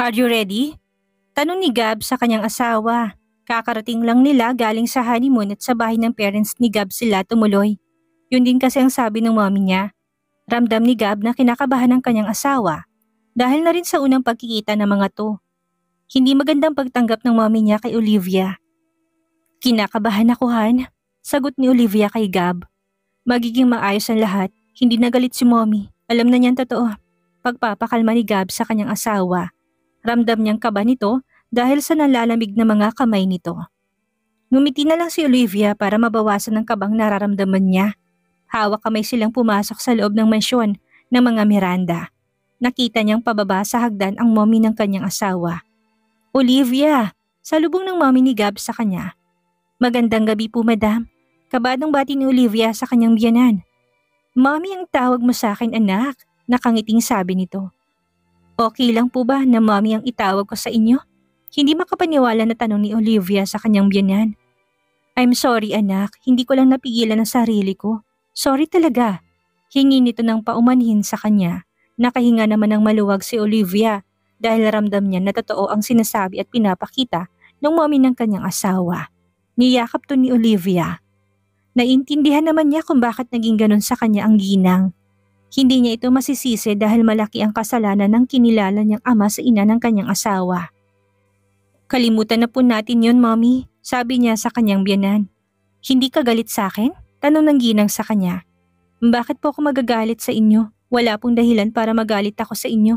Are you ready? Tanong ni Gab sa kanyang asawa. Kakarating lang nila galing sa honeymoon at sa bahay ng parents ni Gab sila tumuloy. Yun din kasi ang sabi ng mommy niya. Ramdam ni Gab na kinakabahan ng kanyang asawa dahil na rin sa unang pagkikita ng mga to. Hindi magandang pagtanggap ng mommy niya kay Olivia. Kinakabahan ako, Han. Sagot ni Olivia kay Gab. Magiging maayos ang lahat. Hindi nagalit si mommy. Alam na niyang totoo. Pagpapakalma ni Gab sa kanyang asawa. Ramdam niyang kaba nito dahil sa nalalamig na mga kamay nito. Ngumiti na lang si Olivia para mabawasan ang kabang nararamdaman niya. Hawak kamay silang pumasok sa loob ng mansyon ng mga Miranda. Nakita niyang pababa sa hagdan ang mommy ng kanyang asawa. Olivia, salubong ng mommy ni Gab sa kanya. Magandang gabi po, madam. Kabadong bati ni Olivia sa kanyang biyanan. Mommy ang tawag mo sa akin, anak. Nakangiting sabi nito. Okay lang po ba na mommy ang itawag ko sa inyo? Hindi makapaniwala na tanong ni Olivia sa kanyang biyanan. I'm sorry anak, hindi ko lang napigilan ang sarili ko. Sorry talaga. Hingi nito ng paumanhin sa kanya. Nakahinga naman ng maluwag si Olivia dahil ramdam niya na totoo ang sinasabi at pinapakita ng mommy ng kanyang asawa. Niyakap to ni Olivia. Naintindihan naman niya kung bakit naging ganun sa kanya ang ginang. Hindi niya ito masisisi dahil malaki ang kasalanan ng kinilala niyang ama sa ina ng kanyang asawa. Kalimutan na po natin yon, mommy, sabi niya sa kanyang biyanan. Hindi ka galit sa akin? Tanong ng ginang sa kanya. Bakit po ako magagalit sa inyo? Wala pong dahilan para magalit ako sa inyo.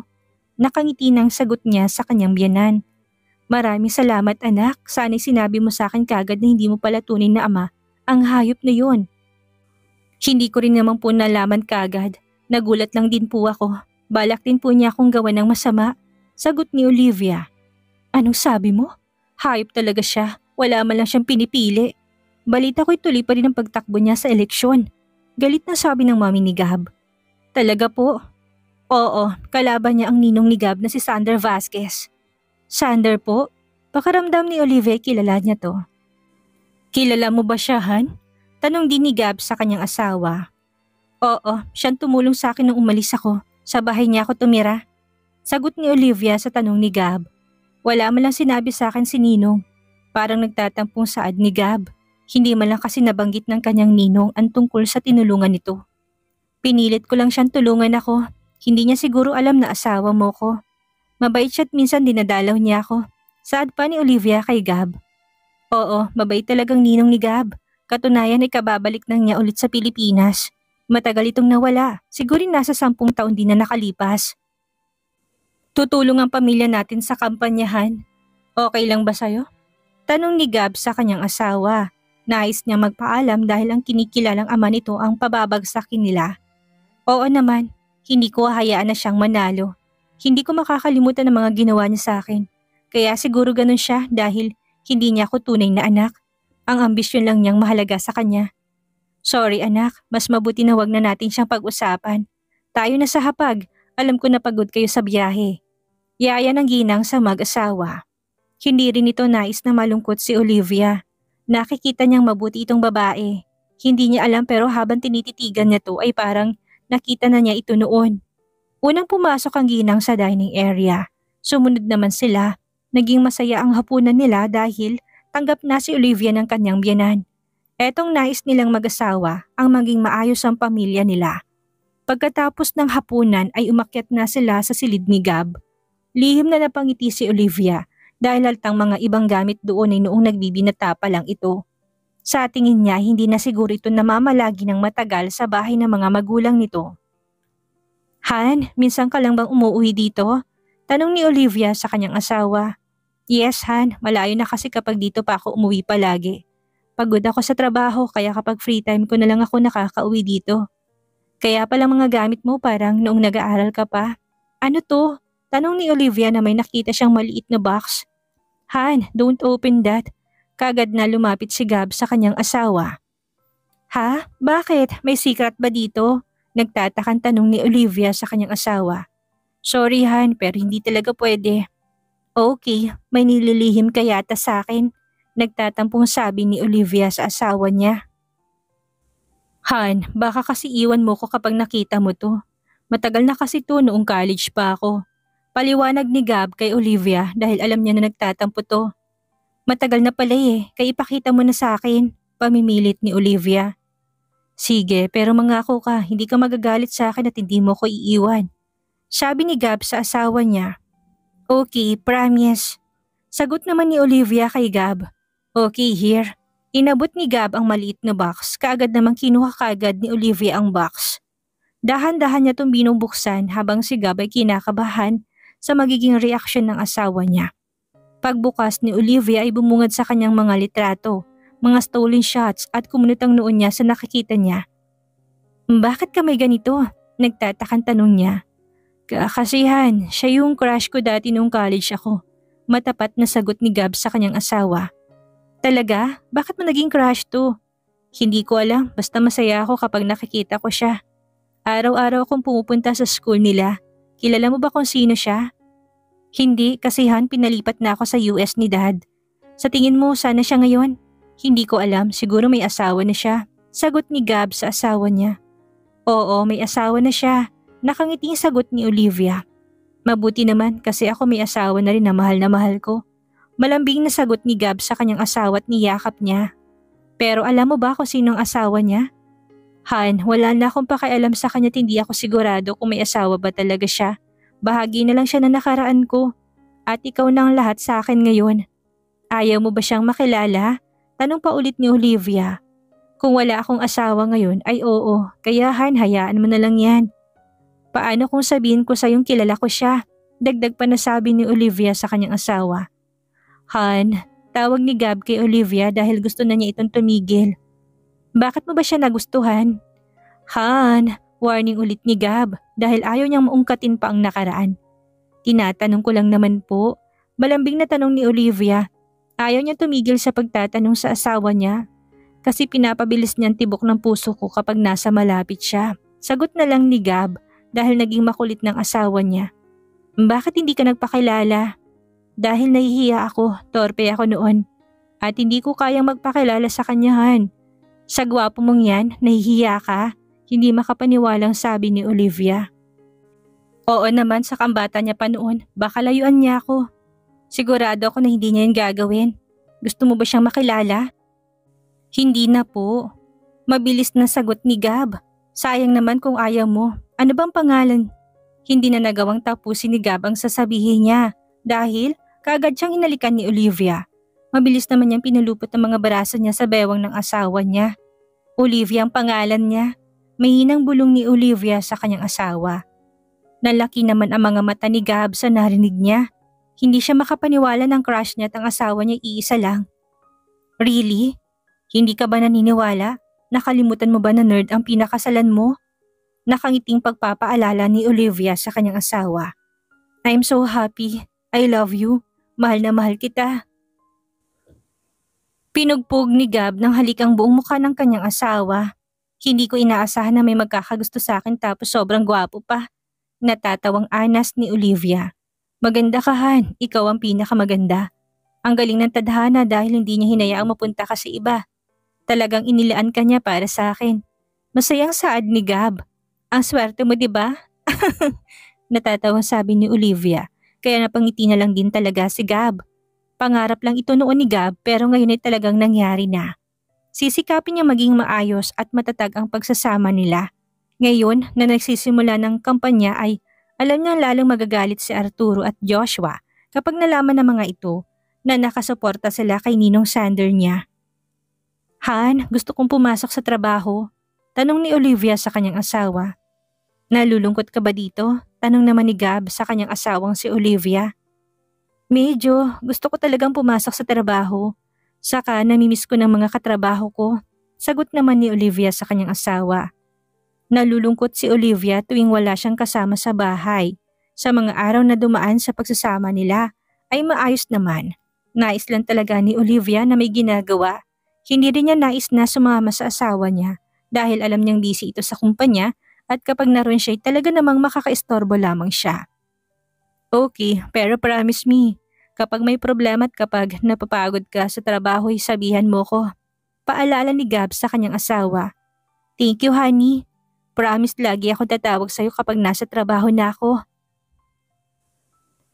Nakangiti ng sagot niya sa kanyang biyanan. Maraming salamat anak, sana'y sinabi mo sa akin kagad na hindi mo pala tunay na ama ang hayop na yon. Hindi ko rin naman po nalaman kagad. Nagulat lang din po ako. Balak din po niya akong gawan ng masama. Sagot ni Olivia. Anong sabi mo? Hayop talaga siya. Wala man lang siyang pinipili. Balita ko'y tuloy pa rin ang pagtakbo niya sa eleksyon. Galit na sabi ng mami ni Gab. Talaga po? Oo, kalaban niya ang ninong ni Gab na si Sander Vasquez. Sander po? Pakaramdam ni Olivia kilala niya to. Kilala mo ba siya, Han? Tanong din ni Gab sa kanyang asawa. Oo, siyang tumulong sa akin nung umalis ako. Sa bahay niya ako tumira. Sagot ni Olivia sa tanong ni Gab. Wala man lang sinabi sa akin si Ninong. Parang nagtatampong saad ni Gab. Hindi man lang kasi nabanggit ng kanyang ninong ang tungkol sa tinulungan nito. Pinilit ko lang siyang tulungan ako. Hindi niya siguro alam na asawa mo ko. Mabait siya at minsan dinadalaw niya ako. Saad pa ni Olivia kay Gab. Oo, mabait talagang ninong ni Gab. Katunayan ay kababalik nang niya ulit sa Pilipinas. Matagal itong nawala. Sigurin nasa 10 taon din na nakalipas. Tutulong ang pamilya natin sa kampanyahan. Okay lang ba sa'yo? Tanong ni Gab sa kanyang asawa. Nais niya magpaalam dahil ang kinikilalang ama nito ang pababagsakin nila. Oo naman, hindi ko hayaan na siyang manalo. Hindi ko makakalimutan ang mga ginawa niya sa akin. Kaya siguro ganun siya dahil hindi niya ako tunay na anak. Ang ambisyon lang niyang mahalaga sa kanya. Sorry anak, mas mabuti na wag na natin siyang pag-usapan. Tayo na sa hapag, alam ko na pagod kayo sa biyahe. Yaya ng ginang sa mag-asawa. Hindi rin ito nais na malungkot si Olivia. Nakikita niyang mabuti itong babae. Hindi niya alam pero habang tinititigan niya to ay parang nakita na niya ito noon. Unang pumasok ang ginang sa dining area. Sumunod naman sila. Naging masaya ang hapunan nila dahil tanggap na si Olivia ng kanyang biyanan. Etong nais nilang mag-asawa ang maging maayos ang pamilya nila. Pagkatapos ng hapunan ay umakyat na sila sa silid ni Gab. Lihim na napangiti si Olivia dahil haltang mga ibang gamit doon ay noong nagbibinata pa lang ito. Sa tingin niya hindi na siguro ito namamalagi ng matagal sa bahay ng mga magulang nito. Han, minsan ka lang bang umuwi dito? Tanong ni Olivia sa kanyang asawa. Yes Han, malayo na kasi kapag dito pa ako umuwi palagi. Pagod ako sa trabaho kaya kapag free time ko na lang ako nakakauwi dito. Kaya pala mga gamit mo parang noong nag-aaral ka pa. Ano to? Tanong ni Olivia na may nakita siyang maliit na box. Han, don't open that. Kagad na lumapit si Gab sa kanyang asawa. Ha? Bakit? May secret ba dito? Nagtatakang tanong ni Olivia sa kanyang asawa. Sorry Han, pero hindi talaga pwede. Okay, may nililihim ka yata sa akin. Nagtatampong sabi ni Olivia sa asawa niya. Han, baka kasi iwan mo ko kapag nakita mo to. Matagal na kasi to noong college pa ako. Paliwanag ni Gab kay Olivia dahil alam niya na nagtatampo to. Matagal na pala kaya ipakita mo na sa akin, pamimilit ni Olivia. Sige, pero mangako ka, hindi ka magagalit sa akin at hindi mo ko iiwan. Sabi ni Gab sa asawa niya. Okay, promise. Sagot naman ni Olivia kay Gab. Okay, here. Inabot ni Gab ang maliit na box, kaagad namang kinuha kaagad ni Olivia ang box. Dahan-dahan niya itong binubuksan habang si Gab ay kinakabahan sa magiging reaksyon ng asawa niya. Pagbukas ni Olivia ay bumungad sa kanyang mga litrato, mga stolen shots at kumunot ang noon niya sa nakikita niya. Bakit ka may ganito? Nagtatakang tanong niya. Kasihan, siya yung crush ko dati nung college ako. Matapat na sagot ni Gab sa kanyang asawa. Talaga? Bakit mo naging crush to? Hindi ko alam, basta masaya ako kapag nakikita ko siya. Araw-araw akong pumupunta sa school nila. Kilala mo ba kung sino siya? Hindi, kasihan pinalipat na ako sa US ni Dad. Sa tingin mo, sana siya ngayon? Hindi ko alam, siguro may asawa na siya. Sagot ni Gab sa asawa niya. Oo, may asawa na siya. Nakangiting sagot ni Olivia. Mabuti naman kasi ako may asawa na rin na mahal ko. Malambing na sagot ni Gab sa kanyang asawa at niyakap niya. Pero alam mo ba kung sinong asawa niya? Han, wala na akong pakialam sa kanya at hindi ako sigurado kung may asawa ba talaga siya. Bahagi na lang siya na nakaraan ko. At ikaw na ang lahat sa akin ngayon. Ayaw mo ba siyang makilala? Tanong pa ulit ni Olivia. Kung wala akong asawa ngayon ay oo, kaya Han, hayaan mo na lang yan. Paano kung sabihin ko sa yung kilala ko siya? Dagdag pa na sabi ni Olivia sa kanyang asawa. Han, tawag ni Gab kay Olivia dahil gusto na niya itong tumigil. Bakit mo ba siya nagustuhan? Han, warning ulit ni Gab dahil ayaw niyang maungkatin pa ang nakaraan. Tinatanong ko lang naman po. Malambing na tanong ni Olivia. Ayaw niya tumigil sa pagtatanong sa asawa niya kasi pinapabilis niyang tibok ng puso ko kapag nasa malapit siya. Sagot na lang ni Gab dahil naging makulit ng asawa niya. Bakit hindi ka nagpakilala? Dahil nahihiya ako, torpe ako noon. At hindi ko kayang magpakilala sa kanyahan. Sa gwapo mong yan, nahihiya ka? Hindi makapaniwalang sabi ni Olivia. Oo naman sa kambata niya pa noon, baka layuan niya ako. Sigurado ako na hindi niya yan gagawin. Gusto mo ba siyang makilala? Hindi na po. Mabilis na sagot ni Gab. Sayang naman kung ayaw mo. Ano bang pangalan? Hindi na nagawang tapusin ni Gab ang sasabihin niya dahil kaagad siyang hinalikan ni Olivia. Mabilis naman niyang pinulupot ang mga braso niya sa bewang ng asawa niya. Olivia ang pangalan niya. Mahinang bulong ni Olivia sa kanyang asawa. Nalaki naman ang mga mata ni Gab sa narinig niya. Hindi siya makapaniwala ng crush niya at ang asawa niya iisa lang. Really? Hindi ka ba naniniwala? Nakalimutan mo ba na nerd ang pinakasalan mo? Nakangiting pagpapaalala ni Olivia sa kanyang asawa. I'm so happy. I love you. Mahal na mahal kita. Pinugpog ni Gab ng halik ang buong mukha ng kanyang asawa. Hindi ko inaasahan na may magkakagusto sa akin tapos sobrang gwapo pa. Natatawang anas ni Olivia. Maganda ka Han, ikaw ang pinakamaganda. Ang galing ng tadhana dahil hindi niya hinayaang mapunta ka sa iba. Talagang inilaan ka niya para sa akin. Masayang saad ni Gab. Ang swerte mo, di ba? Natatawang sabi ni Olivia. Kaya napangiti na lang din talaga si Gab. Pangarap lang ito noon ni Gab pero ngayon ay talagang nangyari na. Sisikapin niya maging maayos at matatag ang pagsasama nila. Ngayon na nagsisimula ng kampanya ay alam niya lalong magagalit si Arturo at Joshua kapag nalaman ng mga ito na nakasuporta sila kay Ninong Sander niya. Han, gusto kong pumasok sa trabaho. Tanong ni Olivia sa kanyang asawa. Nalulungkot ka ba dito? Tanong naman ni Gab sa kanyang asawang si Olivia. Medyo, gusto ko talagang pumasok sa trabaho. Saka namimiss ko ng mga katrabaho ko. Sagot naman ni Olivia sa kanyang asawa. Nalulungkot si Olivia tuwing wala siyang kasama sa bahay. Sa mga araw na dumaan sa pagsasama nila ay maayos naman. Nais lang talaga ni Olivia na may ginagawa. Hindi rin niya nais na sumama sa asawa niya dahil alam niyang busy ito sa kumpanya at kapag naroon siya talaga namang makakaistorbo lamang siya. Okay, pero promise me, kapag may problema at kapag napapagod ka sa trabaho ay sabihan mo ko. Paalala ni Gab sa kanyang asawa. Thank you honey. Promise lagi ako tatawag sa'yo kapag nasa trabaho na ako.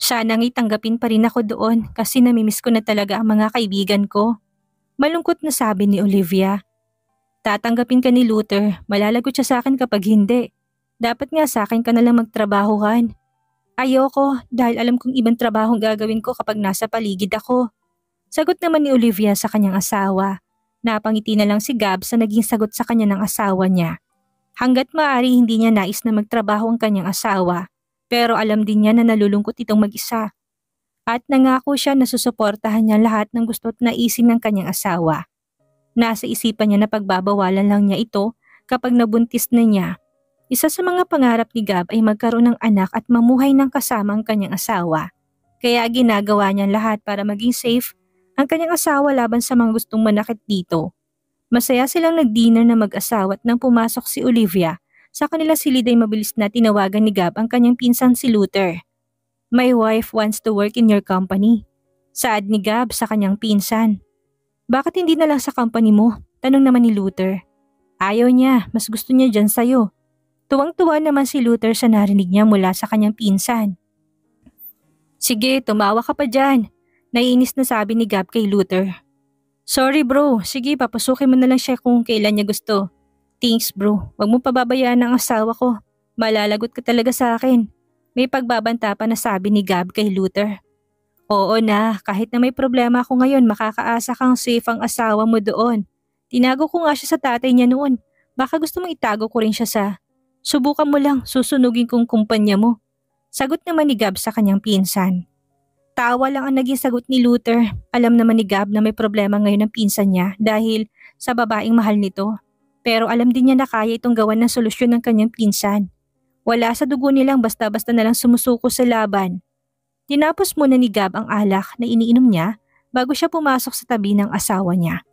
Sana'y tanggapin pa rin ako doon kasi namimiss ko na talaga ang mga kaibigan ko. Malungkot na sabi ni Olivia. Tatanggapin ka ni Luther, malalagot siya sa akin kapag hindi. Dapat nga sa akin ka nalang magtrabahuhan. Ayoko dahil alam kong ibang trabahong gagawin ko kapag nasa paligid ako. Sagot naman ni Olivia sa kanyang asawa. Napangiti na lang si Gab sa naging sagot sa kanya ng asawa niya. Hanggat maaari hindi niya nais na magtrabaho ang kanyang asawa, pero alam din niya na nalulungkot itong mag-isa. At nangako siya na susuportahan niya lahat ng gusto't naisin ng kanyang asawa. Nasa isipan niya na pagbabawalan lang niya ito kapag nabuntis na niya. Isa sa mga pangarap ni Gab ay magkaroon ng anak at mamuhay ng kasama ang kanyang asawa. Kaya ginagawa niya lahat para maging safe ang kanyang asawa laban sa mga gustong manakit dito. Masaya silang nag-dinner na mag-asawa at nang pumasok si Olivia, sa kanilang silid ay mabilis na tinawagan ni Gab ang kanyang pinsan si Luther. My wife wants to work in your company. Saad ni Gab sa kanyang pinsan. Bakit hindi na lang sa company mo? Tanong naman ni Luther. Ayaw niya, mas gusto niya dyan sa'yo. Tuwang-tuwa naman si Luther sa narinig niya mula sa kanyang pinsan. Sige, tumawa ka pa dyan. Naiinis na sabi ni Gab kay Luther. Sorry bro, sige papasukin mo na lang siya kung kailan niya gusto. Thanks bro, wag mo pababayaan ang asawa ko. Malalagot ka talaga sa akin. May pagbabanta pa na sabi ni Gab kay Luther. Oo na, kahit na may problema ako ngayon makakaasa kang safe ang asawa mo doon. Tinago ko nga siya sa tatay niya noon. Baka gusto mong itago ko rin siya sa... Subukan mo lang, susunugin kong kumpanya mo. Sagot naman ni Gab sa kanyang pinsan. Tawa lang ang naging sagot ni Luther. Alam naman ni Gab na may problema ngayon ang pinsan niya dahil sa babaeng mahal nito. Pero alam din niya na kaya itong gawan ng solusyon ng kanyang pinsan. Wala sa dugo nilang basta-basta na lang sumusuko sa laban. Tinapos muna ni Gab ang alak na iniinom niya bago siya pumasok sa tabi ng asawa niya.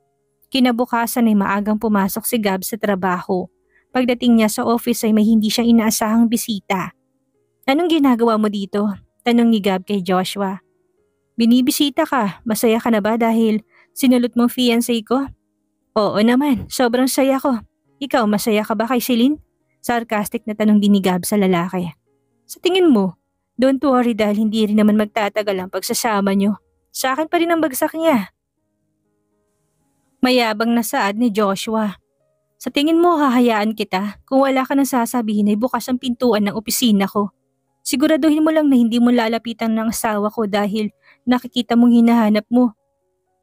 Kinabukasan ay maagang pumasok si Gab sa trabaho. Pagdating niya sa office ay may hindi siyang inaasahang bisita. Anong ginagawa mo dito? Tanong ni Gab kay Joshua. Binibisita ka, masaya ka na ba dahil sinulot mong fiancé ko? Oo naman, sobrang saya ko. Ikaw, masaya ka ba kay Celine? Sarcastic na tanong din ni Gab sa lalaki. Sa tingin mo, don't worry dahil hindi rin naman magtatagal ang pagsasama nyo. Sa akin pa rin ang bagsak niya. Mayabang na saad ni Joshua. Sa tingin mo hahayaan kita, kung wala ka nang sasabihin ay bukas ang pintuan ng opisina ko. Siguraduhin mo lang na hindi mo lalapitan ng asawa ko dahil nakikita mong hinahanap mo.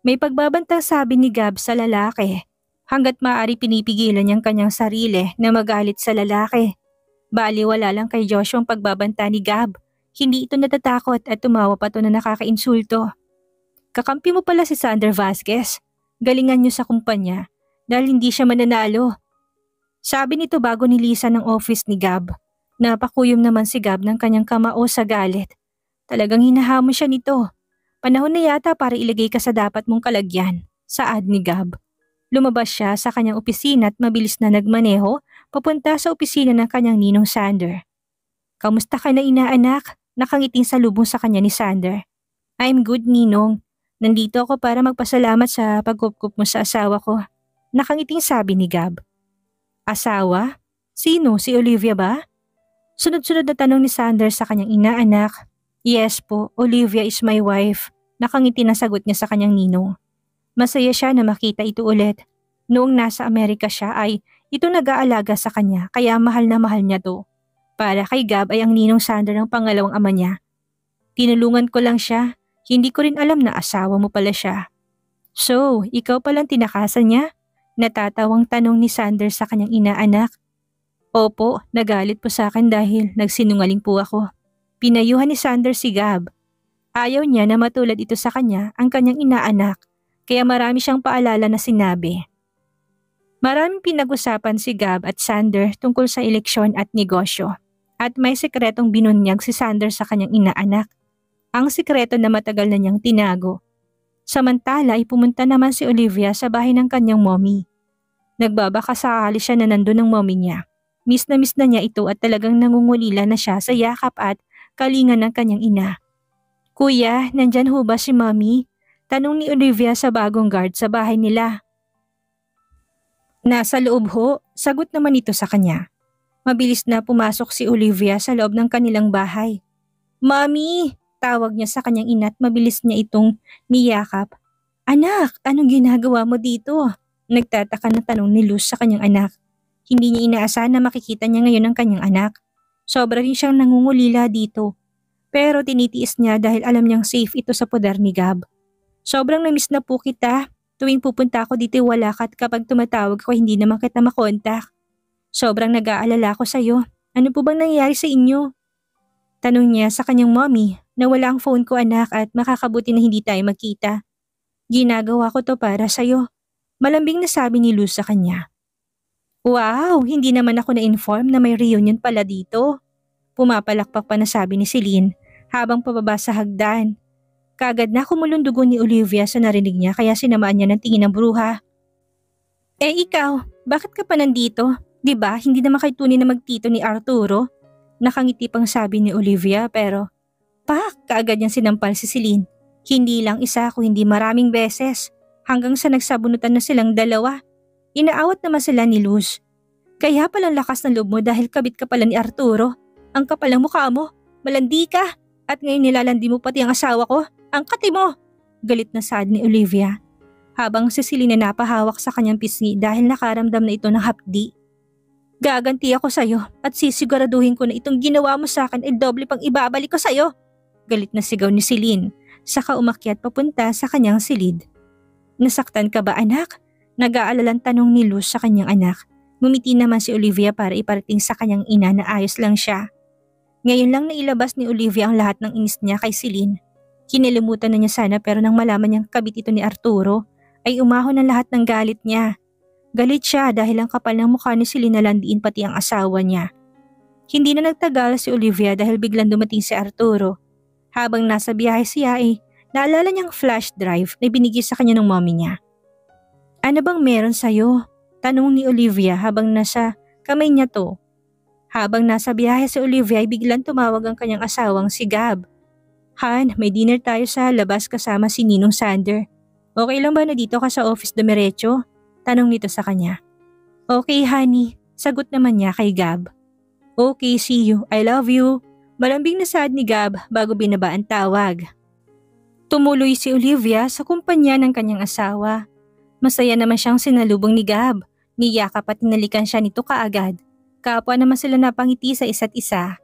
May pagbabantang sabi ni Gab sa lalaki. Hanggat maaari pinipigilan niyang kanyang sarili na magalit sa lalaki. Baliwala lang kay Joshua ang pagbabanta ni Gab. Hindi ito natatakot at tumawa pa ito na nakakainsulto. Kakampi mo pala si Sander Vasquez. Galingan niyo sa kumpanya dahil hindi siya mananalo. Sabi nito bago nilisan ng office ni Gab. Napakuyom naman si Gab ng kanyang kamao sa galit. Talagang hinahamon siya nito. Panahon na yata para ilagay ka sa dapat mong kalagyan. Saad ni Gab. Lumabas siya sa kanyang opisina at mabilis na nagmaneho papunta sa opisina ng kanyang ninong Sander. Kamusta ka na inaanak? Nakangiting salubong sa kanya ni Sander. I'm good ninong. Nandito ako para magpasalamat sa pagkupkup mo sa asawa ko. Nakangiting sabi ni Gab. Asawa? Sino? Si Olivia ba? Sunod-sunod na tanong ni Sander sa kanyang inaanak. Yes po, Olivia is my wife. Nakangiti na sagot niya sa kanyang ninong. Masaya siya na makita ito ulit. Noong nasa Amerika siya ay ito nag-aalaga sa kanya kaya mahal na mahal niya to. Para kay Gab ay ang ninong Sander ang pangalawang ama niya. Tinulungan ko lang siya. Hindi ko rin alam na asawa mo pala siya. So, ikaw palang tinakasan niya? Natatawang tanong ni Sander sa kanyang inaanak. Opo, nagalit po sa akin dahil nagsinungaling po ako. Pinayuhan ni Sander si Gab. Ayaw niya na matulad ito sa kanya ang kanyang inaanak. Kaya marami siyang paalala na sinabi. Maraming pinag-usapan si Gab at Sander tungkol sa eleksyon at negosyo. At may sekretong binunyag si Sander sa kanyang inaanak. Ang sikreto na matagal na niyang tinago. Samantala ay pumunta naman si Olivia sa bahay ng kanyang mommy. Nagbabakasakali siya na nandun ang mommy niya. Miss na niya ito at talagang nangungulila na siya sa yakap at kalingan ng kanyang ina. Kuya, nandyan ho ba si mommy? Tanong ni Olivia sa bagong guard sa bahay nila. Nasa loob ho, sagot naman ito sa kanya. Mabilis na pumasok si Olivia sa loob ng kanilang bahay. Mommy! Tawag niya sa kanyang ina at mabilis niya itong niyakap. Anak, anong ginagawa mo dito? Nagtataka na tanong ni Luz sa kanyang anak. Hindi niya inaasahan na makikita niya ngayon ang kanyang anak. Sobra rin siyang nangungulila dito. Pero tinitiis niya dahil alam niyang safe ito sa poder ni Gab. Sobrang namiss na po kita. Tuwing pupunta ako dito wala ka at kapag tumatawag ko hindi naman kita makontak. Sobrang nag-aalala ko sa'yo. Ano po bang nangyayari sa inyo? Tanong niya sa kanyang mommy na wala ang phone ko anak at makakabuti na hindi tayo magkita. Ginagawa ko to para sa'yo. Malambing na sabi ni Luz sa kanya. Wow, hindi naman ako na-inform na may reunion pala dito. Pumapalakpak pa na sabi ni Celine habang pababa sa hagdan. Kaagad na kumulong dugo ni Olivia sa narinig niya kaya sinamaan niya ng tingin ng bruha. Ikaw, bakit ka pa nandito? Diba hindi naman kay tunay na magtito ni Arturo? Nakangiti pang sabi ni Olivia pero pak, kaagad niyang sinampal si Celine. Hindi lang isa kundi maraming beses hanggang sa nagsabunutan na silang dalawa. Inaawat naman sila ni Luz. Kaya palang lakas ng loob mo dahil kabit ka pala ni Arturo. Ang kapal ng mukha mo, malandi ka. At ngayon nilalandi mo pati ang asawa ko. Ang kati mo! Galit na saad ni Olivia. Habang si Celine napahawak sa kanyang pisngi dahil nakaramdam na ito ng hapdi. Gaganti ako sa'yo at sisiguraduhin ko na itong ginawa mo sa akin ay doble pang ibabalik ko sa'yo. Galit na sigaw ni Celine. Saka umakyat papunta sa kanyang silid. Nasaktan ka ba anak? Nag-aalalang tanong ni Luz sa kanyang anak. Ngumiti naman si Olivia para iparating sa kanyang ina na ayos lang siya. Ngayon lang nailabas ni Olivia ang lahat ng inis niya kay Celine. Kinilimutan na niya sana pero nang malaman niyang kabit ito ni Arturo, ay umahon ang lahat ng galit niya. Galit siya dahil ang kapal ng mukha ni Celine nalandiin pati ang asawa niya. Hindi na nagtagal si Olivia dahil biglang dumating si Arturo. Habang nasa biyahe siya naalala niyang flash drive na binigay sa kanya ng mommy niya. Ano bang meron sa'yo? Tanong ni Olivia habang nasa kamay niya to. Habang nasa biyahe si Olivia ay biglang tumawag ang kanyang asawang si Gab. Han, may dinner tayo sa labas kasama si Ninong Sander. Okay lang ba na dito ka sa office dumiretso? Tanong nito sa kanya. Okay honey, sagot naman niya kay Gab. Okay, see you. I love you. Malambing na saad ni Gab bago binaba ang tawag. Tumuloy si Olivia sa kumpanya ng kanyang asawa. Masaya naman siyang sinalubong ni Gab. Niyakap at tinalikan siya nito kaagad. Kapwa naman sila napangiti sa isa't isa.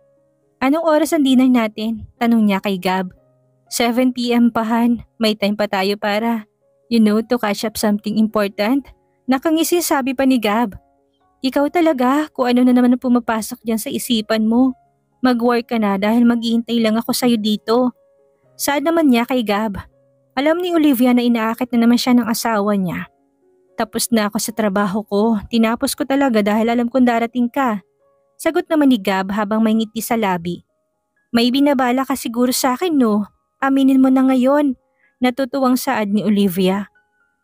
Anong oras ang dinner natin? Tanong niya kay Gab. 7 p.m. pa Han, may time pa tayo para, to catch up something important. Nakangisi sabi pa ni Gab. Ikaw talaga kung ano na naman ang pumapasok dyan sa isipan mo. Mag-work ka na dahil maghihintay lang ako sa'yo dito. Saad naman niya kay Gab. Alam ni Olivia na inaakit na naman siya ng asawa niya. Tapos na ako sa trabaho ko, tinapos ko talaga dahil alam kong darating ka. Sagot naman ni Gab habang may ngiti sa labi. May binabala ka siguro sa akin no? Aminin mo na ngayon. Natutuwang saad ni Olivia.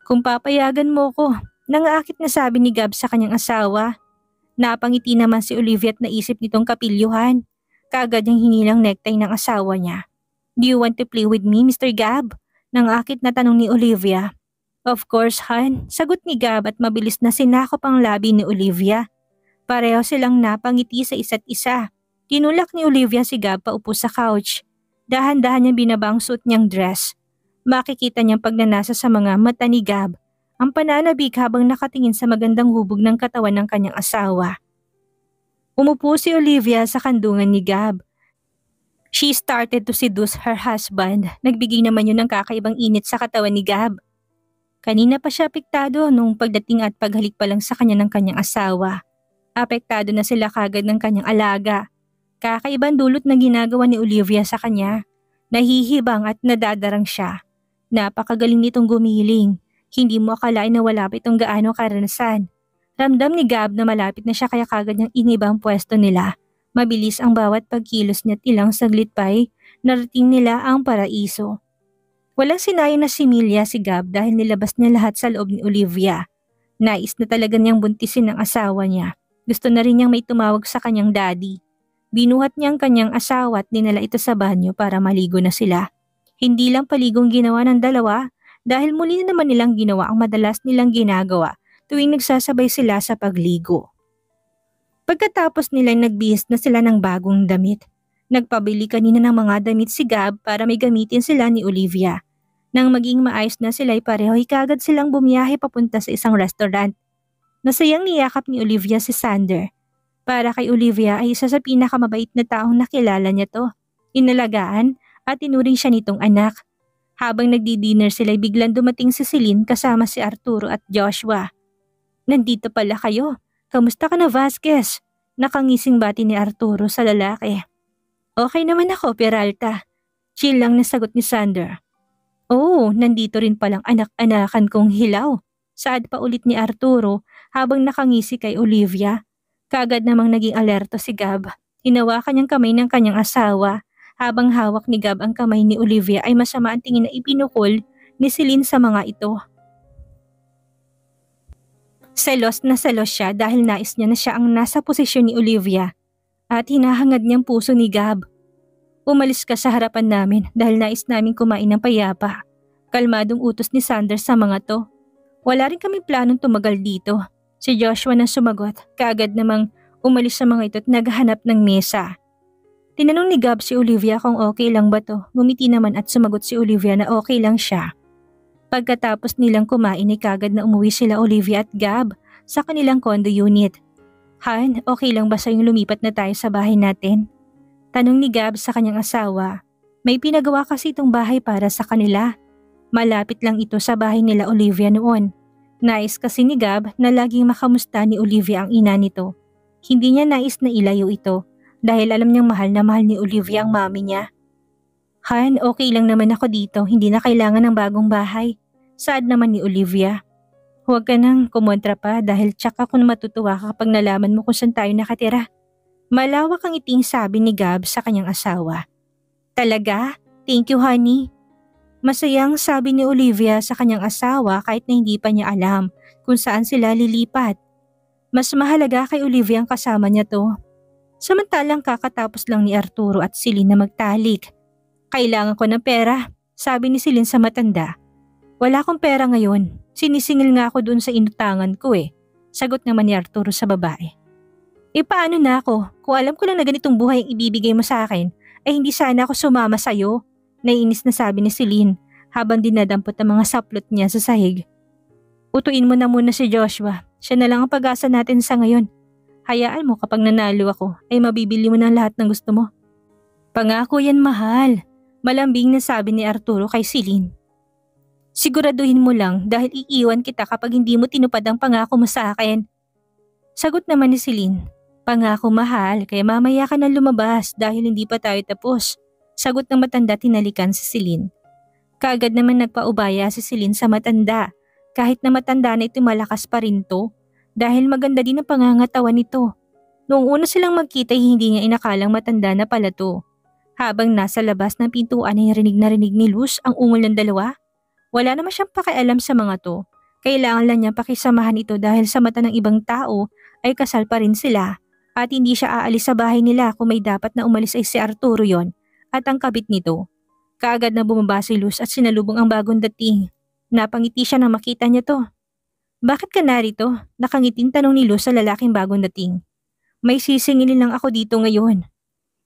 Kung papayagan mo ko, nangaakit na sabi ni Gab sa kanyang asawa. Napangiti naman si Olivia at naisip nitong kapilyuhan. Kaagad niyang hinilang necktie ng asawa niya. Do you want to play with me, Mr. Gab? Nangaakit na tanong ni Olivia. Of course, Han. Sagot ni Gab at mabilis na sinakop ang labi ni Olivia. Pareho silang napangiti sa isa't isa. Tinulak ni Olivia si Gab paupo sa couch. Dahan-dahan niyang binaba ang suot niyang dress. Makikita niyang pagnanasa sa mga mata ni Gab. Ang pananabik habang nakatingin sa magandang hubog ng katawan ng kanyang asawa. Umupo si Olivia sa kandungan ni Gab. She started to seduce her husband. Nagbigay naman yun ng kakaibang init sa katawan ni Gab. Kanina pa siya apektado nung pagdating at paghalik pa lang sa kanya ng kanyang asawa. Apektado na sila kagad ng kanyang alaga. Kakaibang dulot na ginagawa ni Olivia sa kanya. Nahihibang at nadadarang siya. Napakagaling nitong gumiling. Hindi mo akalain na wala pa itong gaano karanasan. Ramdam ni Gab na malapit na siya kaya kagad niyang inibang pwesto nila. Mabilis ang bawat pagkilos niya at ilang saglit pa'y narating nila ang paraiso. Walang sinayang na similya si Gab dahil nilabas niya lahat sa loob ni Olivia. Nais na talaga niyang buntisin ang asawa niya. Gusto na rin niyang may tumawag sa kanyang daddy. Binuhat niya ang kanyang asawa at dinala ito sa banyo para maligo na sila. Hindi lang paligong ginawa ng dalawa dahil muli na naman nilang ginawa ang madalas nilang ginagawa tuwing nagsasabay sila sa pagligo. Pagkatapos nila nagbihis na sila ng bagong damit. Nagpabili kanina ng mga damit si Gab para may gamitin sila ni Olivia. Nang maging maayos na sila'y pareho ay kagad silang bumiyahe papunta sa isang restaurant. Nasayang niyakap ni Olivia si Sander. Para kay Olivia ay isa sa pinakamabait na taong nakilala niya to. Inalagaan at tinuring siya nitong anak. Habang nagdi-dinner sila'y biglang dumating si Celine kasama si Arturo at Joshua. Nandito pala kayo. Kamusta ka na, Vasquez? Nakangising bati ni Arturo sa lalaki. Okay naman ako, Peralta. Chill lang na sagot ni Sander. Oh, nandito rin palang anak-anakan kong hilaw. Saad pa ulit ni Arturo habang nakangisi kay Olivia. Kagad namang naging alerto si Gab. Hinawakan niyang kamay ng kanyang asawa. Habang hawak ni Gab ang kamay ni Olivia ay masama ang tingin na ipinukol ni Celine sa mga ito. Selos na selos siya dahil nais niya na siya ang nasa posisyon ni Olivia at hinahangad niyang puso ni Gab. Umalis ka sa harapan namin dahil nais namin kumain ng payapa. Kalmadong utos ni Sanders sa mga to. Wala rin kami planong tumagal dito. Si Joshua na sumagot, kaagad namang umalis sa mga ito at naghahanap ng mesa. Tinanong ni Gab si Olivia kung okay lang ba to. Ngumiti naman at sumagot si Olivia na okay lang siya. Pagkatapos nilang kumain ay kagad na umuwi sila Olivia at Gab sa kanilang condo unit. Han, okay lang ba sa'yong lumipat na tayo sa bahay natin? Tanong ni Gab sa kanyang asawa. May pinagawa kasi itong bahay para sa kanila. Malapit lang ito sa bahay nila Olivia noon. Nais kasi ni Gab na laging makamusta ni Olivia ang ina nito. Hindi niya nais na ilayo ito dahil alam niyang mahal na mahal ni Olivia ang mami niya. Han, okay lang naman ako dito, hindi na kailangan ng bagong bahay. Saad naman ni Olivia. Huwag ka nang kumontra pa dahil tsaka ako matutuwa kapag nalaman mo kung saan tayo nakatira. Malawak ang iting sabi ni Gab sa kanyang asawa. Talaga? Thank you, honey. Masayang sabi ni Olivia sa kanyang asawa kahit na hindi pa niya alam kung saan sila lilipat. Mas mahalaga kay Olivia ang kasama niya to. Samantalang kakatapos lang ni Arturo at Celine na magtalik. Kailangan ko ng pera, sabi ni Celine sa matanda. Wala akong pera ngayon, sinisingil nga ako dun sa inutangan ko eh. Sagot naman ni Arturo sa babae. E paano na ako? Kung alam ko lang na ganitong buhay ang ibibigay mo sa akin, ay hindi sana ako sumama sa'yo. Naiinis na sabi ni Celine habang dinadampot ang mga saplot niya sa sahig. Utuin mo na muna si Joshua, siya na lang ang pag-asa natin sa ngayon. Hayaan mo kapag nanalo ako ay mabibili mo ng lahat ng gusto mo. Pangako yan, mahal. Malambing na sabi ni Arturo kay Celine. Siguraduhin mo lang dahil iiwan kita kapag hindi mo tinupad ang pangako mo sa akin. Sagot naman ni Celine. Pangako, mahal, kaya mamaya ka na lumabas dahil hindi pa tayo tapos. Sagot ng matanda, tinalikan si Celine. Kaagad naman nagpaubaya si Celine sa matanda. Kahit na matanda na ito, malakas pa rin to. Dahil maganda din ang pangangatawan nito. Noong una silang magkita hindi niya inakalang matanda na pala to. Habang nasa labas ng pintuan ay rinig ni Luz ang ungol ng dalawa. Wala naman siyang pakialam sa mga to. Kailangan lang niya pakisamahan ito dahil sa mata ng ibang tao ay kasal pa rin sila. At hindi siya aalis sa bahay nila kung may dapat na umalis ay si Arturo yon at ang kabit nito. Kaagad na bumaba si Luz at sinalubong ang bagong dating. Napangiti siya nang makita niya to. Bakit ka narito? Nakangiting tanong ni Luz sa lalaking bagong dating. May sisingilin lang ako dito ngayon.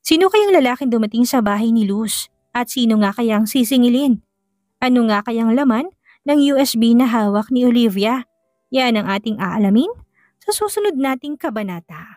Sino kayang lalaking dumating sa bahay ni Luz? At sino nga kayang sisingilin? Ano nga kayang laman ng USB na hawak ni Olivia? Yan ang ating aalamin sa susunod nating kabanata.